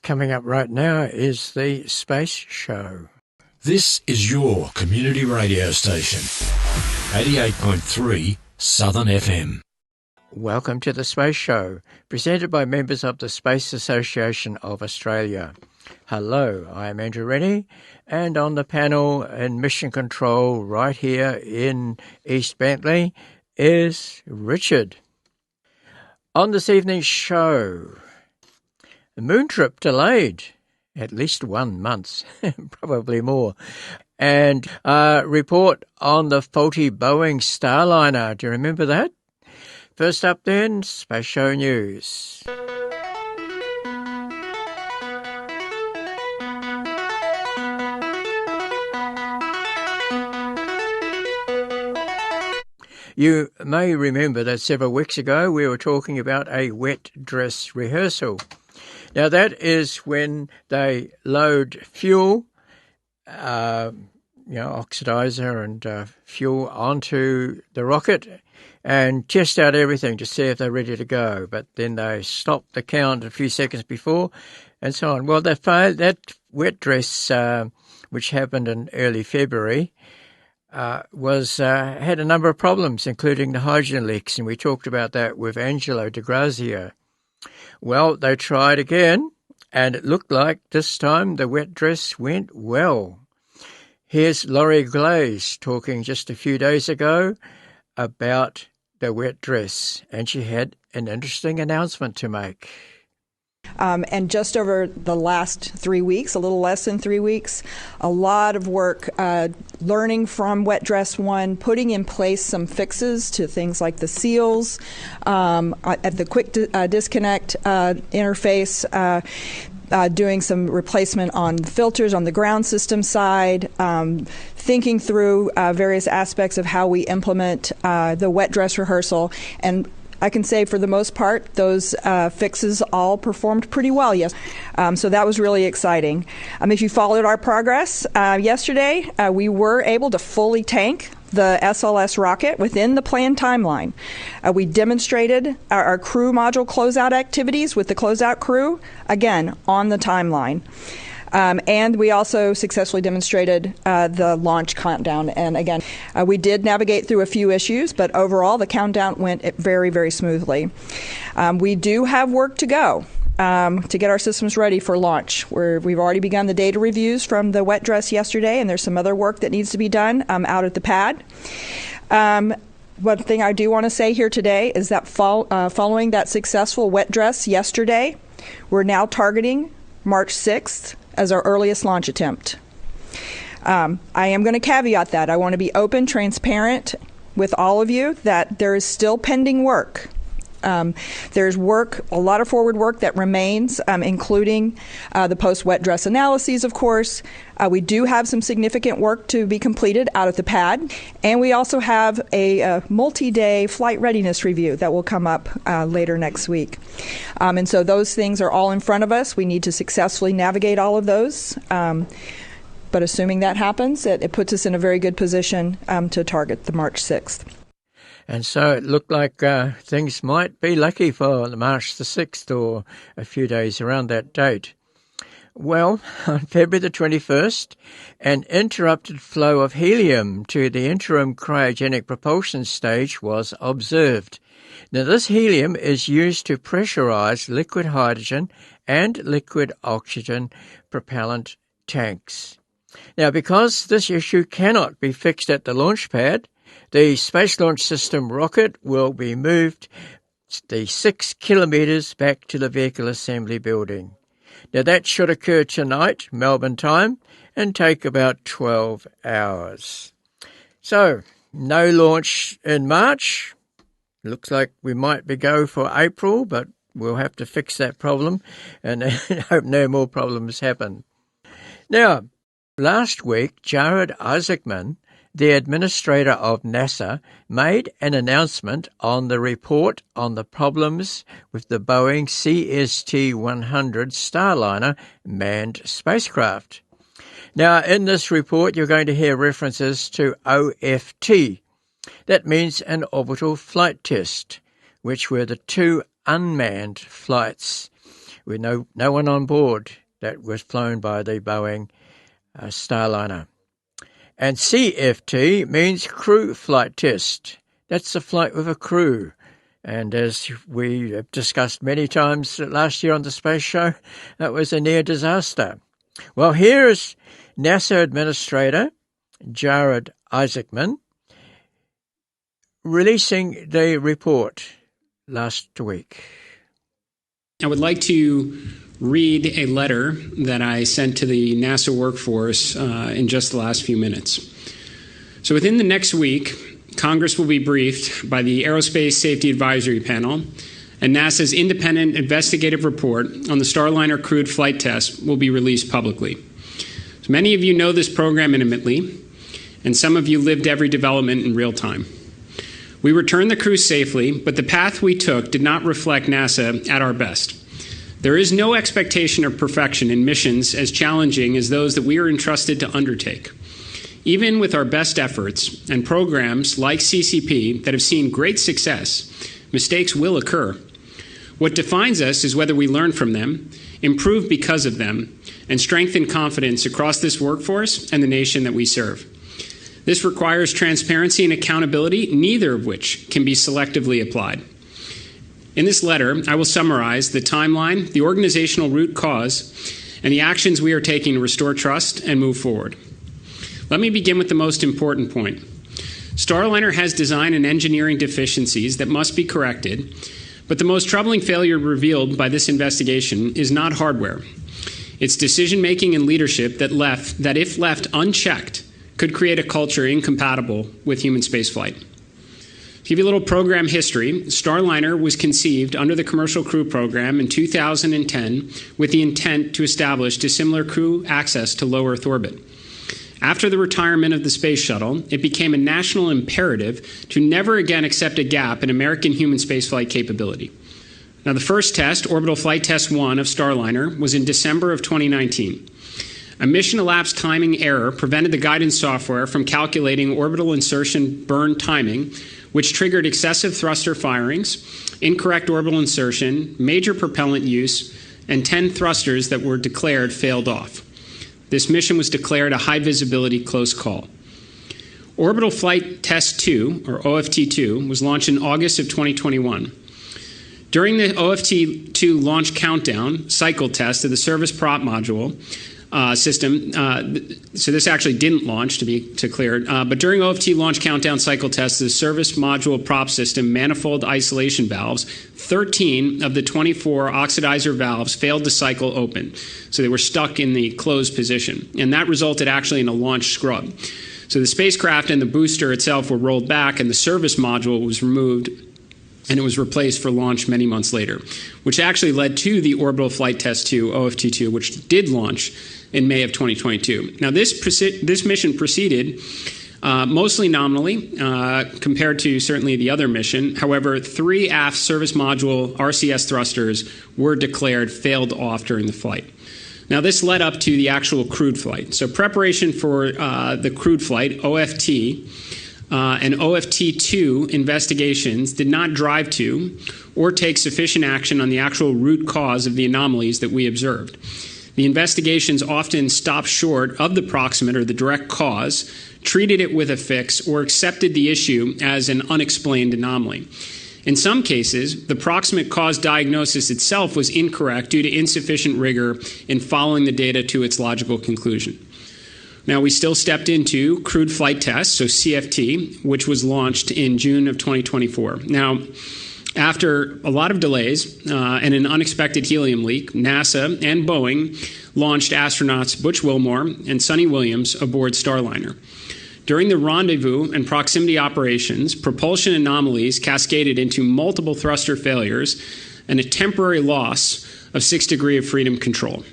coming up right now is the Space Show. This is your community radio station, 88.3 Southern FM. Welcome to the Space Show, presented by members of the Space Association of Australia. Hello, I am Andrew Rennie, and on the panel in Mission Control right here in East Bentley is Richard. On this evening's show, the moon trip delayed at least 1 month, probably more, and a report on the faulty Boeing Starliner. Do you remember that? First up then, Space Show News. You may remember that several weeks ago we were talking about a wet dress rehearsal. Now that is when they load fuel, oxidizer and fuel onto the rocket and test out everything to see if they're ready to go. But then they stop the count a few seconds before and so on. Well, that wet dress, which happened in early February, had a number of problems, including the hydrogen leaks, and we talked about that with Angelo de Grazia. Well, they tried again, and it looked like this time the wet dress went well. Here's Laurie Glaze talking just a few days ago about the wet dress, and she had an interesting announcement to make. And just over the last 3 weeks, a little less than 3 weeks, a lot of work learning from Wet Dress 1, putting in place some fixes to things like the seals, at the quick disconnect interface, doing some replacement on the filters on the ground system side, thinking through various aspects of how we implement the wet dress rehearsal. And I can say for the most part, those fixes all performed pretty well, yes. So that was really exciting. If you followed our progress yesterday, we were able to fully tank the SLS rocket within the planned timeline. We demonstrated our crew module closeout activities with the closeout crew, again, on the timeline. And we also successfully demonstrated the launch countdown. And again, we did navigate through a few issues, but overall the countdown went very, very smoothly. We do have work to go to get our systems ready for launch. We've already begun the data reviews from the wet dress yesterday, and there's some other work that needs to be done out at the pad. One thing I do want to say here today is that following that successful wet dress yesterday, we're now targeting March 6th as our earliest launch attempt. I am going to caveat that. I want to be open, transparent with all of you that there is still pending work. There's work, a lot of forward work that remains, including the post-wet dress analyses, of course. We do have some significant work to be completed out at the pad, and we also have a multi-day flight readiness review that will come up later next week. And so those things are all in front of us. We need to successfully navigate all of those. But assuming that happens, it puts us in a very good position to target the March 6th. And so it looked like things might be lucky for March the 6th or a few days around that date. Well, on February the 21st, an interrupted flow of helium to the Interim Cryogenic Propulsion Stage was observed. Now, this helium is used to pressurize liquid hydrogen and liquid oxygen propellant tanks. Now, because this issue cannot be fixed at the launch pad, the Space Launch System rocket will be moved the 6 kilometres back to the Vehicle Assembly Building. Now that should occur tonight, Melbourne time, and take about 12 hours. So, no launch in March. Looks like we might be go for April, but we'll have to fix that problem and hope no more problems happen. Now, last week, Jared Isaacman, the Administrator of NASA, made an announcement on the report on the problems with the Boeing CST-100 Starliner manned spacecraft. Now, in this report, you're going to hear references to OFT. That means an orbital flight test, which were the 2 unmanned flights, with no one on board that was flown by the Boeing Starliner. And CFT means crew flight test. That's a flight with a crew. And as we have discussed many times last year on the Space Show, that was a near disaster. Well, here is NASA Administrator Jared Isaacman releasing the report last week. I would like to read a letter that I sent to the NASA workforce in just the last few minutes. So within the next week, Congress will be briefed by the Aerospace Safety Advisory Panel, and NASA's independent investigative report on the Starliner crewed flight test will be released publicly. So many of you know this program intimately, and some of you lived every development in real time. We returned the crew safely, but the path we took did not reflect NASA at our best. There is no expectation of perfection in missions as challenging as those that we are entrusted to undertake. Even with our best efforts and programs like CCP that have seen great success, mistakes will occur. What defines us is whether we learn from them, improve because of them, and strengthen confidence across this workforce and the nation that we serve. This requires transparency and accountability, neither of which can be selectively applied. In this letter, I will summarize the timeline, the organizational root cause, and the actions we are taking to restore trust and move forward. Let me begin with the most important point. Starliner has design and engineering deficiencies that must be corrected, but the most troubling failure revealed by this investigation is not hardware. It's decision-making and leadership that if left unchecked, could create a culture incompatible with human spaceflight. To give you a little program history, Starliner was conceived under the Commercial Crew Program in 2010 with the intent to establish dissimilar crew access to low Earth orbit. After the retirement of the Space Shuttle, it became a national imperative to never again accept a gap in American human spaceflight capability. Now, the first test, Orbital Flight Test 1 of Starliner, was in December of 2019. A mission elapsed timing error prevented the guidance software from calculating orbital insertion burn timing, which triggered excessive thruster firings, incorrect orbital insertion, major propellant use, and 10 thrusters that were declared failed off. This mission was declared a high-visibility close call. Orbital Flight Test 2, or OFT-2, was launched in August of 2021. During the OFT-2 launch countdown cycle test of the service prop module system, so this actually didn't launch, to be clear, but during OFT launch countdown cycle test, the service module prop system manifold isolation valves, 13 of the 24 oxidizer valves failed to cycle open. So they were stuck in the closed position, and that resulted actually in a launch scrub. So the spacecraft and the booster itself were rolled back, and the service module was removed, and it was replaced for launch many months later, which actually led to the Orbital Flight Test 2, OFT-2, which did launch in May of 2022. Now, this mission proceeded mostly nominally compared to certainly the other mission. However, 3 aft service module RCS thrusters were declared failed off during the flight. Now, this led up to the actual crewed flight. So preparation for the crewed flight, OFT, and OFT-2 investigations did not drive to or take sufficient action on the actual root cause of the anomalies that we observed. The investigations often stopped short of the proximate or the direct cause, treated it with a fix, or accepted the issue as an unexplained anomaly. In some cases, the proximate cause diagnosis itself was incorrect due to insufficient rigor in following the data to its logical conclusion. Now, we still stepped into crewed flight tests, so CFT, which was launched in June of 2024. Now, after a lot of delays and an unexpected helium leak, NASA and Boeing launched astronauts Butch Wilmore and Sonny Williams aboard Starliner. During the rendezvous and proximity operations, propulsion anomalies cascaded into multiple thruster failures and a temporary loss of 6 degrees of freedom control.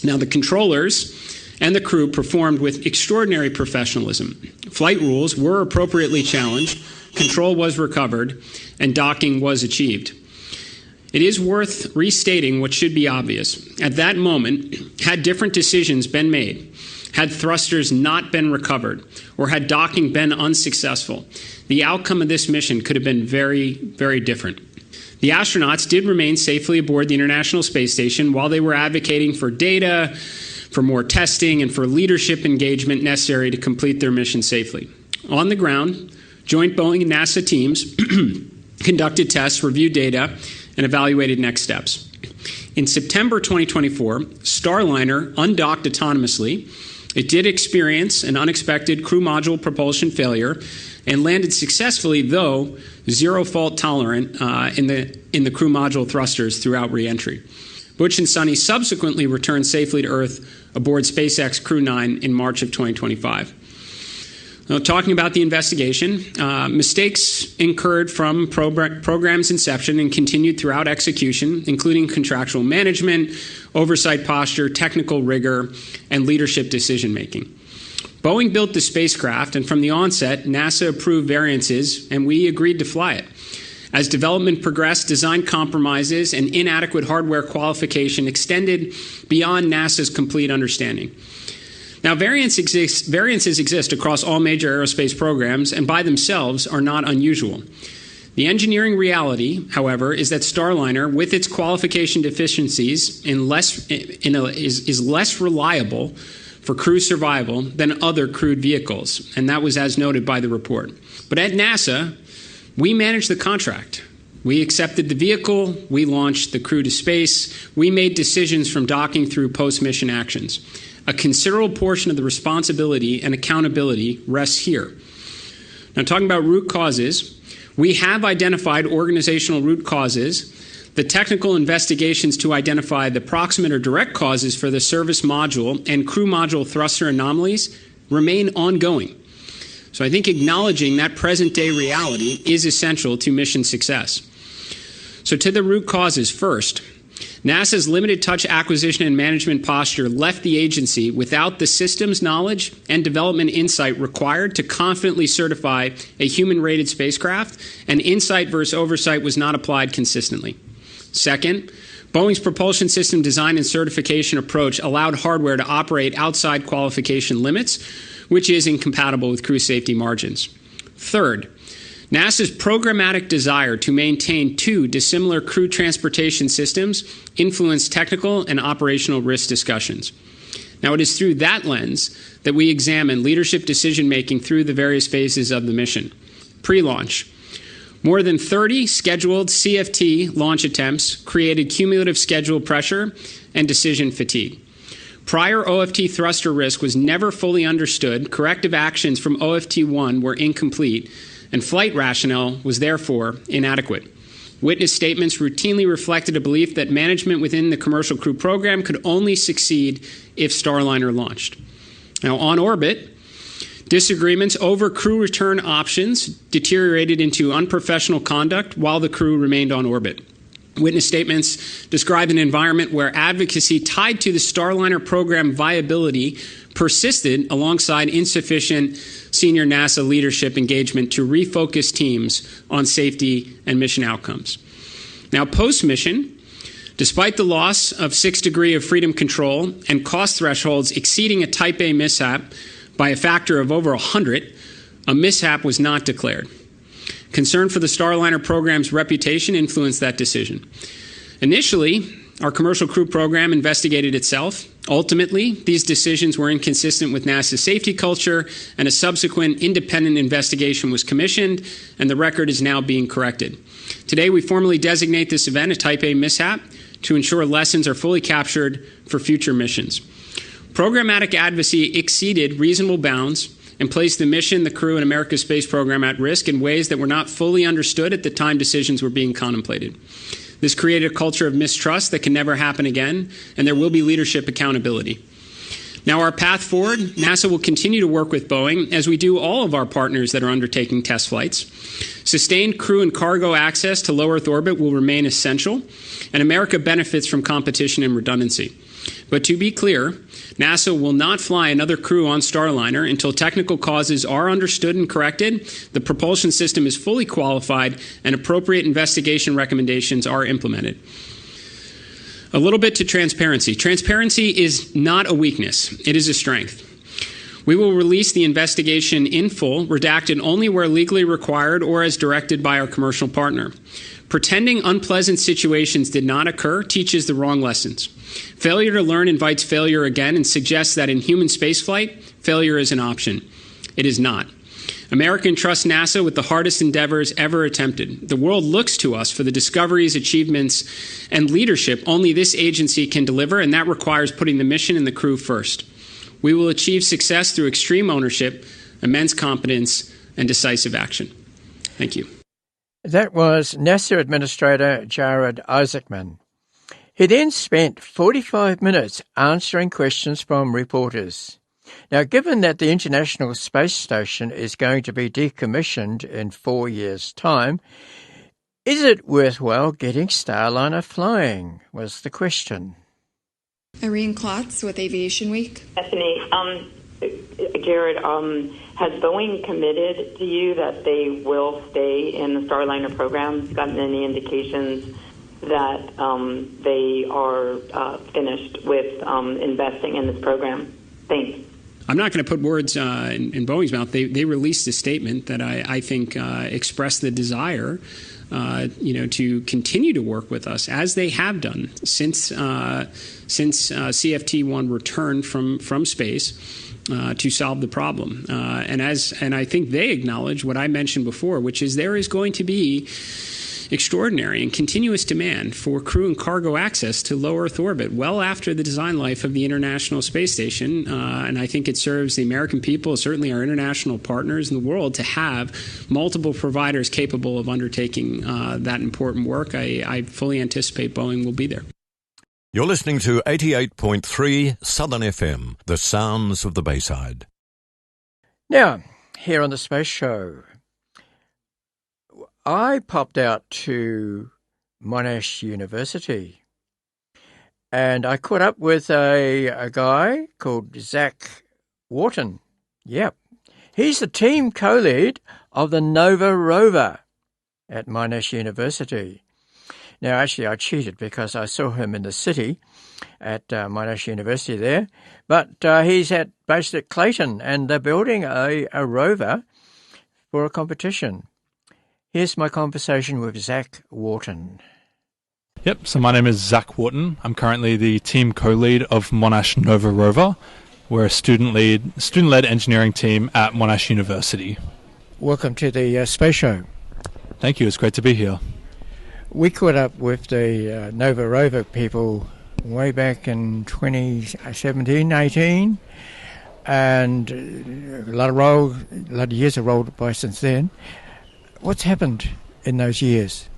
Now, the controllers and the crew performed with extraordinary professionalism. Flight rules were appropriately challenged, control was recovered, and docking was achieved. It is worth restating what should be obvious. At that moment, had different decisions been made, had thrusters not been recovered, or had docking been unsuccessful, the outcome of this mission could have been very, very different. The astronauts did remain safely aboard the International Space Station while they were advocating for data, for more testing, and for leadership engagement necessary to complete their mission safely. On the ground, joint Boeing and NASA teams conducted tests, reviewed data, and evaluated next steps. In September 2024, Starliner undocked autonomously. It did experience an unexpected crew module propulsion failure and landed successfully, though zero fault tolerant in the crew module thrusters throughout reentry. Butch and Sonny subsequently returned safely to Earth aboard SpaceX Crew 9 in March of 2025. Now, talking about the investigation, mistakes incurred from program's inception and continued throughout execution, including contractual management, oversight posture, technical rigor, and leadership decision-making. Boeing built the spacecraft, and from the onset, NASA approved variances, and we agreed to fly it. As development progressed, design compromises and inadequate hardware qualification extended beyond NASA's complete understanding. Now, variances exist across all major aerospace programs and by themselves are not unusual. The engineering reality, however, is that Starliner, with its qualification deficiencies, is less reliable for crew survival than other crewed vehicles, and that was as noted by the report. But at NASA, we managed the contract. We accepted the vehicle, we launched the crew to space, we made decisions from docking through post-mission actions. A considerable portion of the responsibility and accountability rests here. Now, talking about root causes, we have identified organizational root causes. The technical investigations to identify the proximate or direct causes for the service module and crew module thruster anomalies remain ongoing. So I think acknowledging that present-day reality is essential to mission success. So to the root causes first. NASA's limited touch acquisition and management posture left the agency without the systems knowledge and development insight required to confidently certify a human-rated spacecraft, and insight versus oversight was not applied consistently. Second, Boeing's propulsion system design and certification approach allowed hardware to operate outside qualification limits, which is incompatible with crew safety margins. Third, NASA's programmatic desire to maintain two dissimilar crew transportation systems influenced technical and operational risk discussions. Now, it is through that lens that we examine leadership decision-making through the various phases of the mission. Pre-launch. More than 30 scheduled CFT launch attempts created cumulative schedule pressure and decision fatigue. Prior OFT thruster risk was never fully understood, corrective actions from OFT-1 were incomplete, and flight rationale was therefore inadequate. Witness statements routinely reflected a belief that management within the commercial crew program could only succeed if Starliner launched. Now, on orbit, disagreements over crew return options deteriorated into unprofessional conduct while the crew remained on orbit. Witness statements describe an environment where advocacy tied to the Starliner program viability persisted alongside insufficient senior NASA leadership engagement to refocus teams on safety and mission outcomes. Now, post-mission, despite the loss of 6 degrees of freedom control and cost thresholds exceeding a Type A mishap by a factor of over 100, a mishap was not declared. Concern for the Starliner program's reputation influenced that decision. Initially, our commercial crew program investigated itself. Ultimately, these decisions were inconsistent with NASA's safety culture, and a subsequent independent investigation was commissioned, and the record is now being corrected. Today, we formally designate this event a Type A mishap to ensure lessons are fully captured for future missions. Programmatic advocacy exceeded reasonable bounds and placed the mission, the crew, and America's space program at risk in ways that were not fully understood at the time decisions were being contemplated. This created a culture of mistrust that can never happen again, and there will be leadership accountability. Now, our path forward, NASA will continue to work with Boeing, as we do all of our partners that are undertaking test flights. Sustained crew and cargo access to low Earth orbit will remain essential, and America benefits from competition and redundancy. But to be clear, NASA will not fly another crew on Starliner until technical causes are understood and corrected, the propulsion system is fully qualified, and appropriate investigation recommendations are implemented. A little bit to transparency. Transparency is not a weakness. It is a strength. We will release the investigation in full, redacted only where legally required or as directed by our commercial partner. Pretending unpleasant situations did not occur teaches the wrong lessons. Failure to learn invites failure again and suggests that in human spaceflight, failure is an option. It is not. America entrusts NASA with the hardest endeavors ever attempted. The world looks to us for the discoveries, achievements, and leadership only this agency can deliver, and that requires putting the mission and the crew first. We will achieve success through extreme ownership, immense competence, and decisive action. Thank you. That was NASA Administrator Jared Isaacman. He then spent 45 minutes answering questions from reporters. Now, given that the International Space Station is going to be decommissioned in 4 years' time, is it worthwhile getting Starliner flying, was the question. Irene Klotz with Aviation Week. Bethany, Jared, has Boeing committed to you that they will stay in the Starliner program? Gotten any indications that they are finished with investing in this program? Thanks. I'm not going to put words in Boeing's mouth. They released a statement that I think expressed the desire, to continue to work with us as they have done since CFT-1 returned from space. To solve the problem. And I think they acknowledge what I mentioned before, which is there is going to be extraordinary and continuous demand for crew and cargo access to low Earth orbit well after the design life of the International Space Station. And I think it serves the American people, certainly our international partners in the world, to have multiple providers capable of undertaking that important work. I fully anticipate Boeing will be there. You're listening to 88.3 Southern FM, the sounds of the Bayside. Now, here on the Space Show, I popped out to Monash University and I caught up with a guy called Zach Wharton. Yep, he's the team co-lead of the Nova rover at Monash University. Now, actually, I cheated because I saw him in the city at Monash University there, but he's based at Clayton, and they're building a rover for a competition. Here's my conversation with Zach Wharton. Yep, so my name is Zach Wharton. I'm currently the team co-lead of Monash Nova rover. We're a student-led engineering team at Monash University. Welcome to the Space Show. Thank you, it's great to be here. We caught up with the Nova rover people way back in 2017, 18, and a lot of years have rolled by since then. What's happened in those years?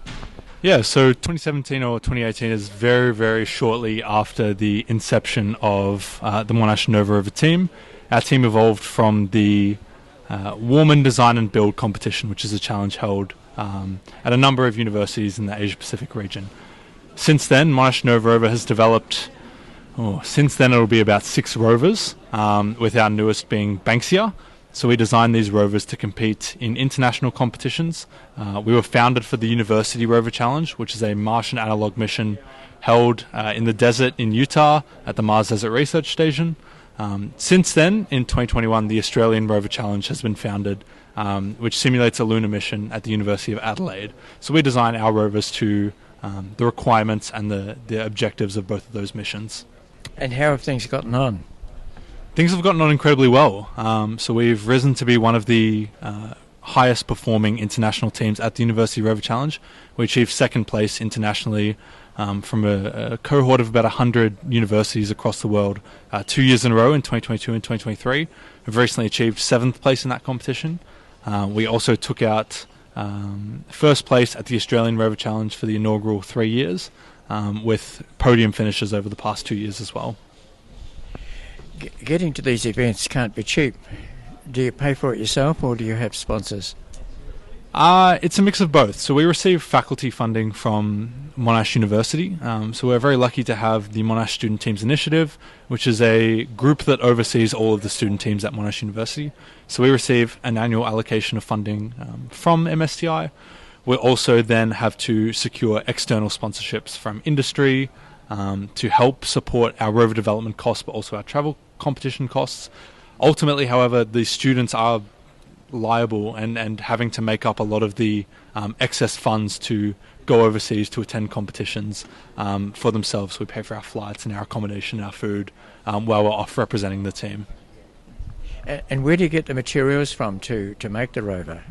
Yeah, so 2017 or 2018 is very, very shortly after the inception of the Monash Nova rover team. Our team evolved from the Warman Design and Build competition, which is a challenge held at a number of universities in the Asia-Pacific region. Since then, Monash Nova rover has developed, since then it'll be about 6 rovers, with our newest being Banksia. So we designed these rovers to compete in international competitions. We were founded for the University Rover Challenge, which is a Martian analog mission held in the desert in Utah at the Mars Desert Research Station. Since then, in 2021, the Australian Rover Challenge has been founded, which simulates a lunar mission at the University of Adelaide. So we design our rovers to the requirements and the objectives of both of those missions. And how have things gotten on? Things have gotten on incredibly well. So we've risen to be one of the highest performing international teams at the University Rover Challenge. We achieved second place internationally from a cohort of about 100 universities across the world 2 years in a row in 2022 and 2023. We've recently achieved 7th place in that competition. We also took out first place at the Australian Rover Challenge for the inaugural 3 years, with podium finishes over the past 2 years as well. Getting to these events can't be cheap. Do you pay for it yourself or do you have sponsors? It's a mix of both. So we receive faculty funding from Monash University. So we're very lucky to have the Monash Student Teams Initiative, which is a group that oversees all of the student teams at Monash University. So we receive an annual allocation of funding from MSTI. We also then have to secure external sponsorships from industry to help support our rover development costs, but also our travel competition costs. Ultimately, however, the students are liable and having to make up a lot of the excess funds to go overseas to attend competitions for themselves. We pay for our flights and our accommodation and our food while we're off representing the team. And where do you get the materials from to make the rover?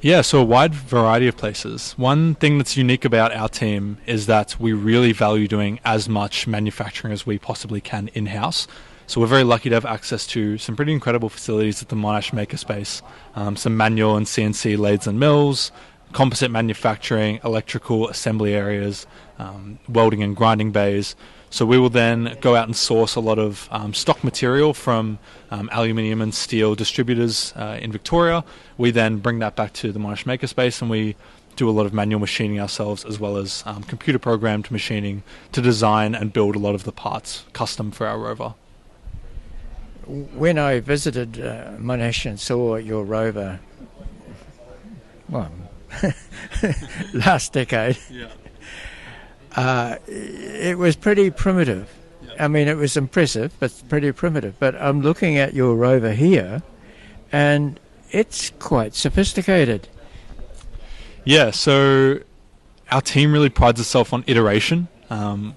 Yeah, so a wide variety of places. One thing that's unique about our team is that we really value doing as much manufacturing as we possibly can in-house. So we're very lucky to have access to some pretty incredible facilities at the Monash Makerspace, some manual and CNC lathes and mills, composite manufacturing, electrical assembly areas, welding and grinding bays. So we will then go out and source a lot of stock material from aluminium and steel distributors in Victoria. We then bring that back to the Monash Makerspace and we do a lot of manual machining ourselves, as well as computer programmed machining to design and build a lot of the parts custom for our rover. When I visited Monash and saw your rover, well, last decade, it was pretty primitive. I mean, it was impressive, but pretty primitive. But I'm looking at your rover here, and it's quite sophisticated. Yeah, so our team really prides itself on iteration.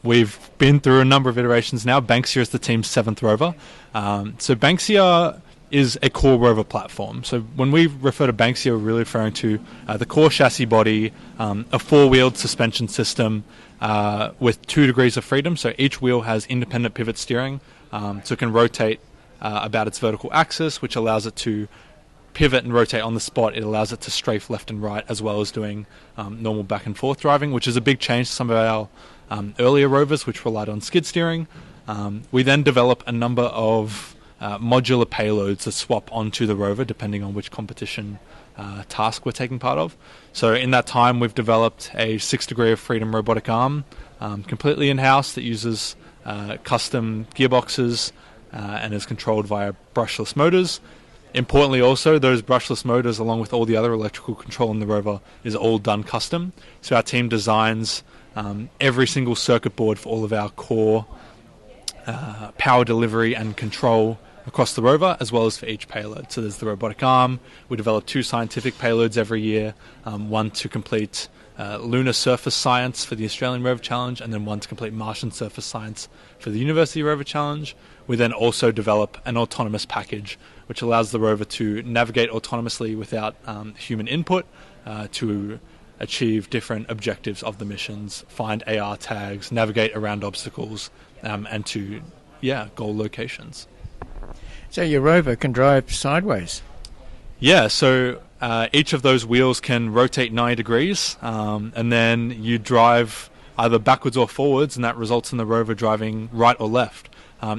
We've been through a number of iterations now. Banksia is the team's 7th rover. So Banksia is a core rover platform. So when we refer to Banksia, we're really referring to the core chassis body, a 4-wheeled suspension system with 2 degrees of freedom. So each wheel has independent pivot steering, so it can rotate about its vertical axis, which allows it to pivot and rotate on the spot. It allows it to strafe left and right, as well as doing normal back and forth driving, which is a big change to some of our earlier rovers, which relied on skid steering. We then develop a number of modular payloads that swap onto the rover depending on which competition task we're taking part of. So in that time, we've developed a 6 degree of freedom robotic arm completely in-house that uses custom gearboxes and is controlled via brushless motors. Importantly also, those brushless motors, along with all the other electrical control in the rover, is all done custom. So our team designs every single circuit board for all of our core power delivery and control across the rover, as well as for each payload. So there's the robotic arm. We develop 2 scientific payloads every year, one to complete lunar surface science for the Australian Rover Challenge, and then one to complete Martian surface science for the University Rover Challenge. We then also develop an autonomous package, which allows the rover to navigate autonomously without human input to achieve different objectives of the missions, find AR tags, navigate around obstacles, and to, goal locations. So your rover can drive sideways? Yeah, so each of those wheels can rotate 90 degrees, and then you drive either backwards or forwards, and that results in the rover driving right or left.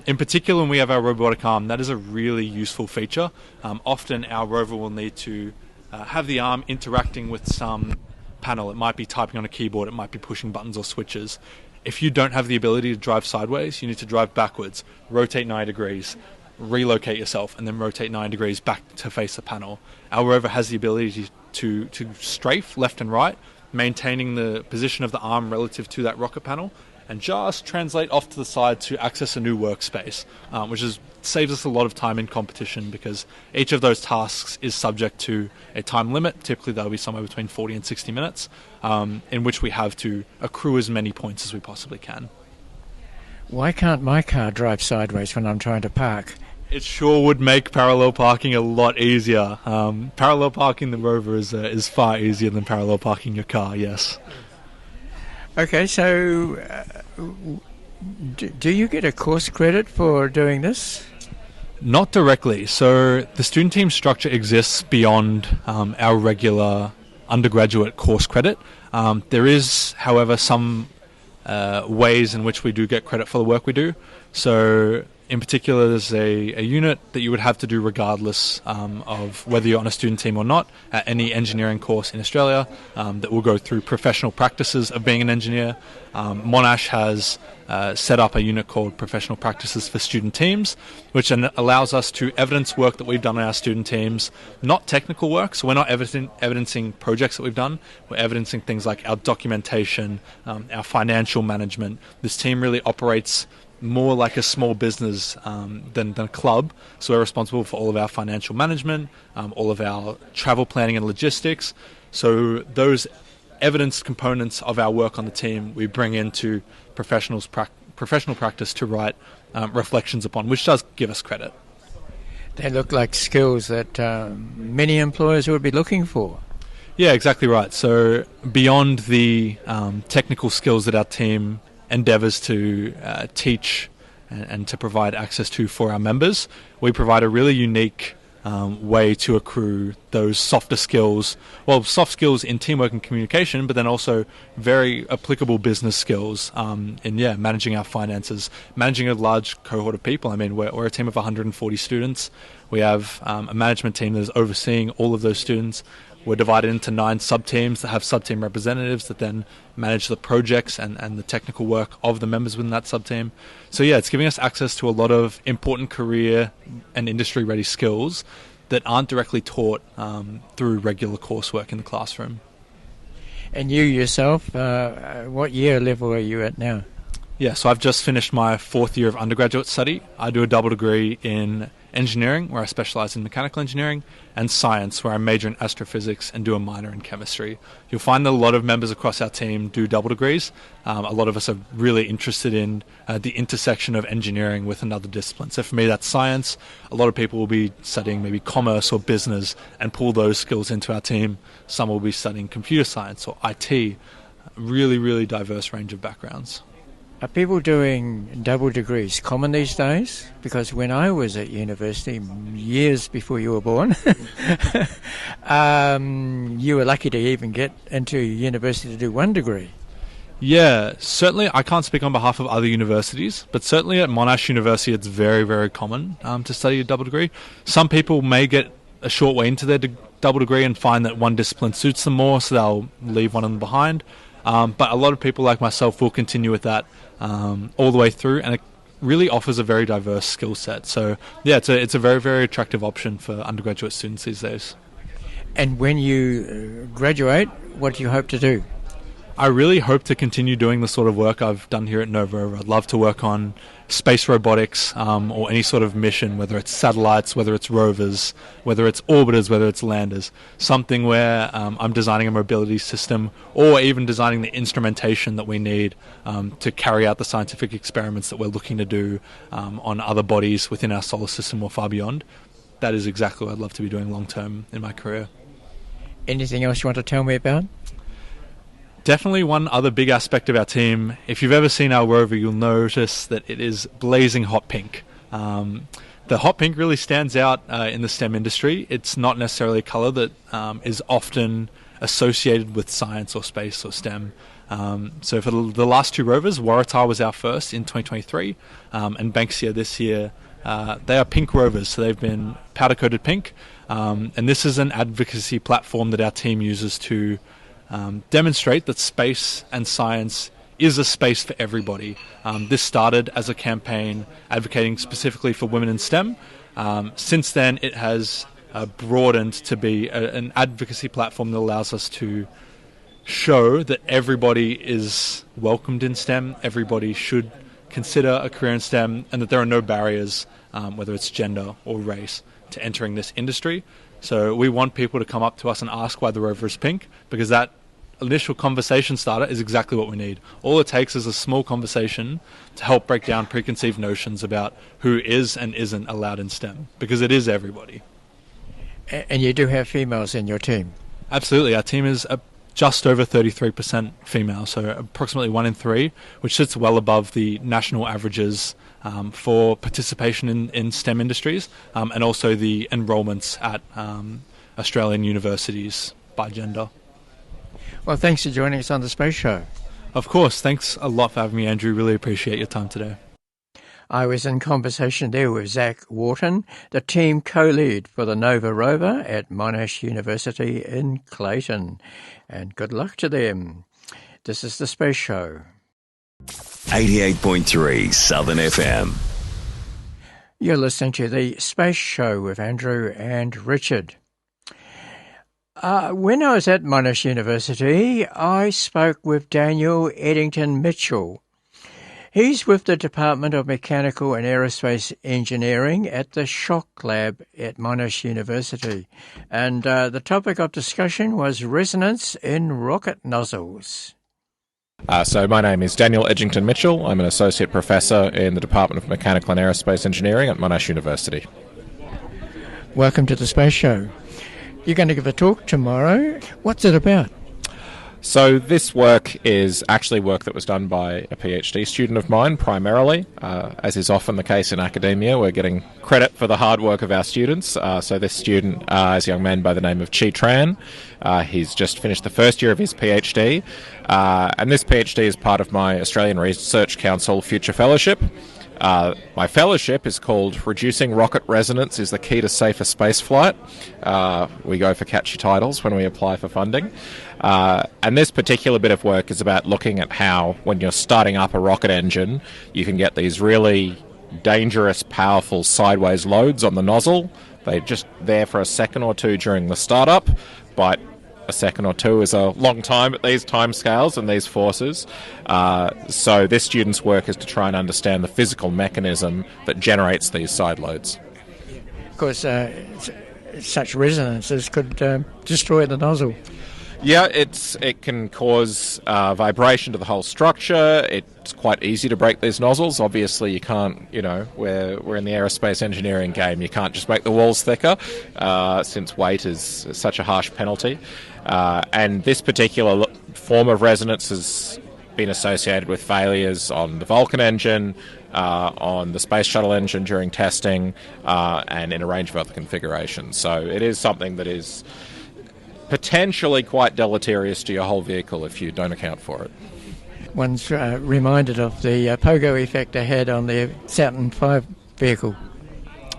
In particular, when we have our robotic arm, that is a really useful feature. Often our rover will need to have the arm interacting with some panel. It might be typing on a keyboard, it might be pushing buttons or switches. If you don't have the ability to drive sideways, you need to drive backwards, rotate 90 degrees, relocate yourself, and then rotate 90 degrees back to face the panel. Our rover has the ability to strafe left and right, maintaining the position of the arm relative to that rocket panel, and just translate off to the side to access a new workspace, which saves us a lot of time in competition, because each of those tasks is subject to a time limit. Typically that'll be somewhere between 40 and 60 minutes, in which we have to accrue as many points as we possibly can. Why can't my car drive sideways when I'm trying to park? It sure would make parallel parking a lot easier. Parallel parking the rover is far easier than parallel parking your car, yes. Okay, so do you get a course credit for doing this? Not directly. So the student team structure exists beyond our regular undergraduate course credit. There is, however, some ways in which we do get credit for the work we do. So in particular, there's a unit that you would have to do regardless of whether you're on a student team or not at any engineering course in Australia that will go through professional practices of being an engineer. Monash has set up a unit called Professional Practices for Student Teams, which allows us to evidence work that we've done in our student teams, not technical work. So we're not evidencing projects that we've done. We're evidencing things like our documentation, our financial management. This team really operates more like a small business than a club. So we're responsible for all of our financial management, all of our travel planning and logistics. So those evidence components of our work on the team we bring into professional practice to write reflections upon, which does give us credit. They look like skills that many employers would be looking for. Yeah, exactly right. So beyond the technical skills that our team endeavours to teach and to provide access to for our members, we provide a really unique way to accrue those softer skills, well, soft skills in teamwork and communication, but then also very applicable business skills in managing our finances, managing a large cohort of people. I mean, we're a team of 140 students. We have a management team that is overseeing all of those students. We're divided into 9 sub-teams that have sub-team representatives that then manage the projects and the technical work of the members within that sub-team. So yeah, it's giving us access to a lot of important career and industry-ready skills that aren't directly taught through regular coursework in the classroom. And you yourself, what year level are you at now? Yeah, so I've just finished my 4th year of undergraduate study. I do a double degree in engineering, where I specialise in mechanical engineering, and science, where I major in astrophysics and do a minor in chemistry. You'll find that a lot of members across our team do double degrees. A lot of us are really interested in the intersection of engineering with another discipline. So for me, that's science. A lot of people will be studying maybe commerce or business and pull those skills into our team. Some will be studying computer science or IT. Really, really diverse range of backgrounds. Are people doing double degrees common these days? Because when I was at university, years before you were born, you were lucky to even get into university to do 1 degree. Yeah, certainly I can't speak on behalf of other universities, but certainly at Monash University it's very, very common to study a double degree. Some people may get a short way into their double degree and find that one discipline suits them more, so they'll leave one of them behind. But a lot of people like myself will continue with that all the way through, and it really offers a very diverse skill set. So yeah, it's a very, very attractive option for undergraduate students these days. And when you graduate, what do you hope to do? I really hope to continue doing the sort of work I've done here at Nova. I'd love to work on space robotics or any sort of mission, whether it's satellites, whether it's rovers, whether it's orbiters, whether it's landers. Something where I'm designing a mobility system or even designing the instrumentation that we need to carry out the scientific experiments that we're looking to do on other bodies within our solar system or far beyond. That is exactly what I'd love to be doing long term in my career. Anything else you want to tell me about? Definitely one other big aspect of our team, if you've ever seen our rover, you'll notice that it is blazing hot pink. The hot pink really stands out in the STEM industry. It's not necessarily a colour that is often associated with science or space or STEM. So for the last 2 rovers, Waratah was our first in 2023, and Banksia this year, they are pink rovers, so they've been powder-coated pink. And this is an advocacy platform that our team uses to demonstrate that space and science is a space for everybody. This started as a campaign advocating specifically for women in STEM. Since then, it has broadened to be an advocacy platform that allows us to show that everybody is welcomed in STEM, everybody should consider a career in STEM, and that there are no barriers, whether it's gender or race, to entering this industry. So we want people to come up to us and ask why the rover is pink, because that initial conversation starter is exactly what we need. All it takes is a small conversation to help break down preconceived notions about who is and isn't allowed in STEM, because it is everybody. And you do have females in your team? Absolutely. Our team is just over 33% female, so approximately 1 in 3, which sits well above the national averages for participation in STEM industries, and also the enrolments at Australian universities by gender. Well, thanks for joining us on the Space Show. Of course. Thanks a lot for having me, Andrew. Really appreciate your time today. I was in conversation there with Zach Wharton, the team co-lead for the Nova rover at Monash University in Clayton. And good luck to them. This is the Space Show. 88.3 Southern FM. You're listening to the Space Show with Andrew and Richard. When I was at Monash University, I spoke with Daniel Eddington-Mitchell. He's with the Department of Mechanical and Aerospace Engineering at the Shock Lab at Monash University. And the topic of discussion was resonance in rocket nozzles. So my name is Daniel Eddington-Mitchell. I'm an Associate Professor in the Department of Mechanical and Aerospace Engineering at Monash University. Welcome to the Space Show. You're going to give a talk tomorrow. What's it about? So this work is actually work that was done by a PhD student of mine primarily. As is often the case in academia, we're getting credit for the hard work of our students. So this student is a young man by the name of Chi Tran. He's just finished the first year of his PhD. And this PhD is part of my Australian Research Council Future Fellowship. My fellowship is called Reducing Rocket Resonance is the Key to Safer Spaceflight. We go for catchy titles when we apply for funding. And this particular bit of work is about looking at how, when you're starting up a rocket engine, you can get these really dangerous, powerful sideways loads on the nozzle. They're just there for a second or two during the startup, but a second or two is a long time at these time scales and these forces. So this student's work is to try and understand the physical mechanism that generates these side loads. Of course, such resonances could destroy the nozzle. Yeah, it can cause vibration to the whole structure. It's quite easy to break these nozzles. Obviously, you can't, we're in the aerospace engineering game. You can't just make the walls thicker, since weight is such a harsh penalty. And this particular form of resonance has been associated with failures on the Vulcan engine, on the Space Shuttle engine during testing, and in a range of other configurations. So it is something that is potentially quite deleterious to your whole vehicle if you don't account for it. One's reminded of the pogo effect they had on the Saturn V vehicle.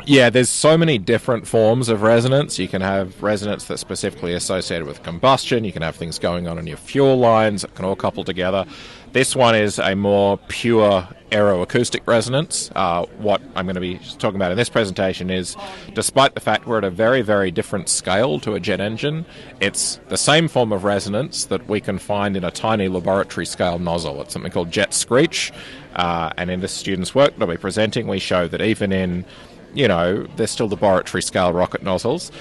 Yeah, there's so many different forms of resonance. You can have resonance that's specifically associated with combustion. You can have things going on in your fuel lines that can all couple together. This one is a more pure aeroacoustic resonance. What I'm going to be talking about in this presentation is, despite the fact we're at a very, very different scale to a jet engine, it's the same form of resonance that we can find in a tiny laboratory scale nozzle. It's something called jet screech. And in this student's work that I'll be presenting, we show that even in they're still laboratory scale rocket nozzles,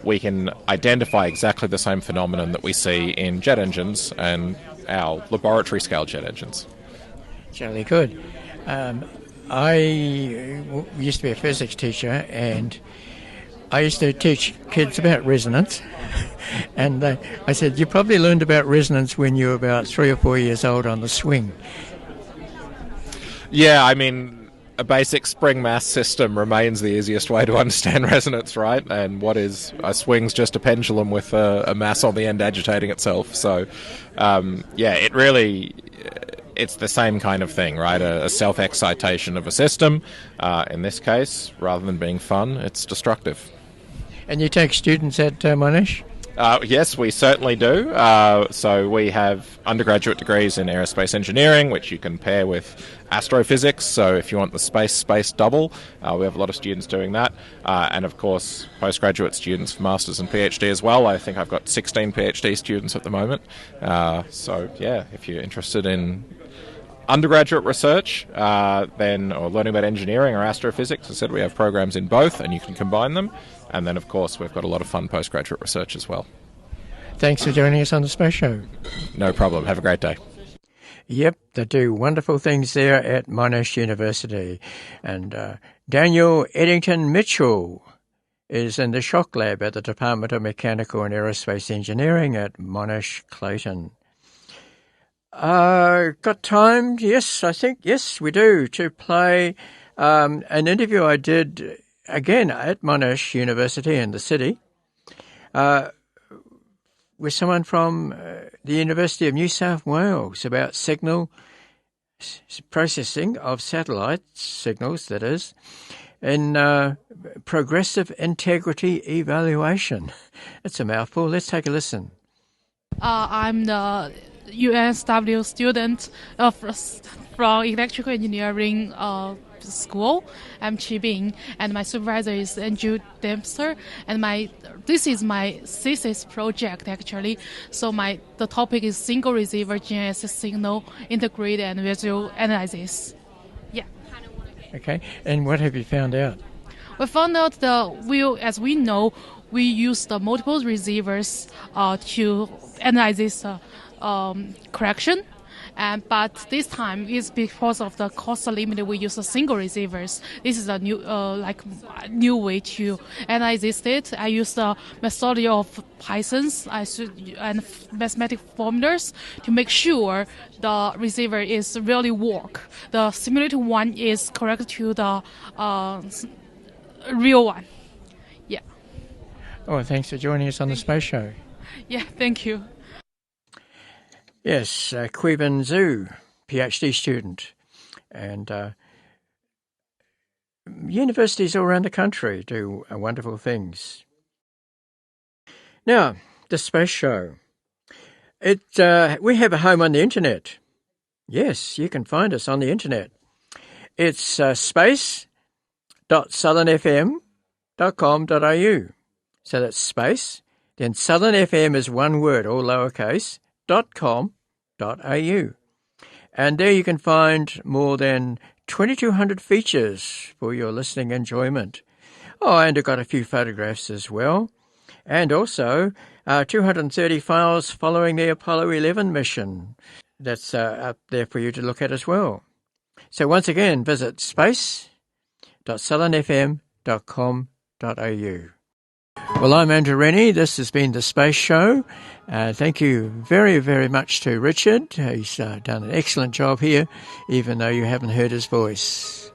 we can identify exactly the same phenomenon that we see in jet engines and our laboratory scale jet engines. Jolly good. I used to be a physics teacher, and I used to teach kids about resonance. And I said, you probably learned about resonance when you were about 3 or 4 years old on the swing. Yeah, I mean, a basic spring mass system remains the easiest way to understand resonance, right? And what is a swing's just a pendulum with a mass on the end agitating itself. So, it's the same kind of thing, right? A self-excitation of a system. In this case, rather than being fun, it's destructive. And you take students at Monash? Yes, we certainly do. So we have undergraduate degrees in aerospace engineering, which you can pair with astrophysics. So if you want the space double, we have a lot of students doing that. And of course, postgraduate students for masters and PhD as well. I think I've got 16 PhD students at the moment. If you're interested in undergraduate research, or learning about engineering or astrophysics, as I said, we have programs in both, and you can combine them. And then, of course, we've got a lot of fun postgraduate research as well. Thanks for joining us on the Space Show. No problem. Have a great day. Yep, they do wonderful things there at Monash University. And Daniel Eddington-Mitchell is in the Shock Lab at the Department of Mechanical and Aerospace Engineering at Monash, Clayton. Got time? Yes, I think, yes, we do, to play an interview I did again at Monash University in the city with someone from the University of New South Wales about signal processing of satellite signals, that is, in progressive integrity evaluation. It's a mouthful. Let's take a listen. I'm the UNSW student from electrical engineering school. I'm Qibin, and my supervisor is Andrew Dempster, and this is my thesis project actually. So the topic is single receiver GNSS signal integrated and visual analysis. Yeah. Okay, and what have you found out? We found out as we know, we use the multiple receivers to analyze this correction. But this time is because of the cost limit. We use single receivers. This is a new way to analyze this data. I use the methodology of Pythons and mathematical formulas to make sure the receiver is really work. The simulated one is correct to the real one. Yeah. Oh, thanks for joining us on the Space Show. Yeah, thank you. Yes, Qibin Xu, PhD student, and universities all around the country do wonderful things. Now, the Space Show. We have a home on the internet. Yes, you can find us on the internet. It's space.southernfm.com.au. So that's space, then Southern FM is one word, all lowercase, .com.au. And there you can find more than 2,200 features for your listening enjoyment. Oh, and I've got a few photographs as well. And also 230 files following the Apollo 11 mission. That's up there for you to look at as well. So once again, visit space.southernfm.com.au. Well, I'm Andrew Rennie. This has been The Space Show. Thank you very, very much to Richard. He's done an excellent job here, even though you haven't heard his voice.